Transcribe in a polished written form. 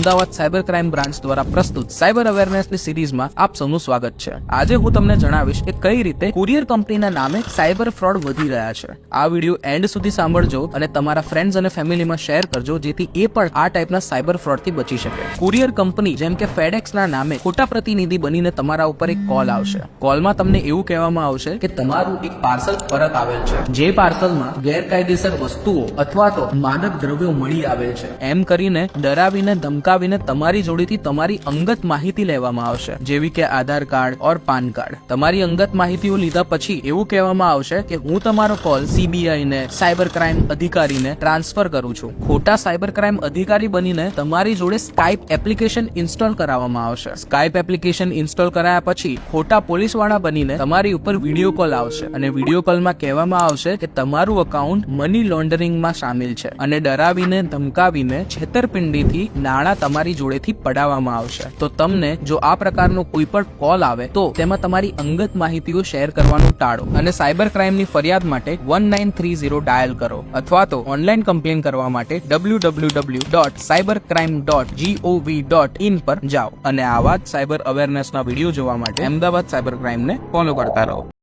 Ahmedabad cyber crime branch દ્વારા પ્રસ્તુત cyber અવેરનેસની સિરીઝમાં આપ સૌનું સ્વાગત છે। આજે હું તમને જણાવીશ કે કઈ રીતે કુરિયર કંપનીના નામે સાયબર ફ્રોડ વધી રહ્યા છે। આ વિડીયો એન્ડ સુધી સાંભળજો અને તમારા ફ્રેન્ડ્સ અને ફેમિલીમાં શેર કરજો જેથી એ પણ આ ટાઈપના સાયબર ફ્રોડથી બચી શકે। કુરિયર કંપની જેમ કે ફેડેક્સના નામે ખોટા પ્રતિનિધિ બનીને તમારા ઉપર એક કોલ આવશે। કોલમાં તમને એવું કહેવામાં આવશે કે તમારું એક પાર્સલ પરત આવેલ છે, જે પાર્સલમાં ગેરકાયદેસર વસ્તુઓ અથવા તો માદક દ્રવ્યો મળી આવેલ છે એમ કરીને ડરાવીને ધમકાવીને તમારી જોડેથી તમારી અંગત માહિતી લેવામાં આવશે, જેવી કે આધાર કાર્ડ ઓર પાન કાર્ડ। તમારી અંગત માહિતીઓ લીધા પછી એવું કહેવામાં આવશે કે હું તમારો કોલ CBI ને સાયબર ક્રાઇમ અધિકારીને ટ્રાન્સફર કરું છું। ખોટા સાયબર ક્રાઇમ અધિકારી બનીને તમારી જોડે સ્કાઇપ એપ્લિકેશન ઇન્સ્ટોલ કરાવવામાં આવશે। સ્કાઇપ એપ્લિકેશન ઇન્સ્ટોલ કરાયા પછી ખોટા પોલીસવાળા બનીને તમારી ઉપર વિડીયો કોલ આવશે અને વિડીયો કોલમાં કહેવામાં આવશે કે તમારું અકાઉન્ટ મની લોન્ડરિંગમાં સામેલ છે અને ડરાવીને ધમકાવીને છેતરપિંડીથી નાણાં તમારી જોડેથી પડાવવામાં આવશે। તો તમને જો આ પ્રકારનો કોઈ પણ કોલ આવે તો તેમાં તમારી અંગત માહિતીઓ શેર કરવાનું ટાળો અને સાયબર ક્રાઇમની ફરિયાદ માટે 1930 ડાયલ કરો અથવા તો ઓનલાઈન કમ્પ્લેન કરવા માટે www.cybercrime.gov.in પર જાઓ અને આવા જ સાયબર અવેરનેસના વિડીયો જોવા માટે અમદાવાદ સાયબર ક્રાઇમને ફોલો કરતા રહો।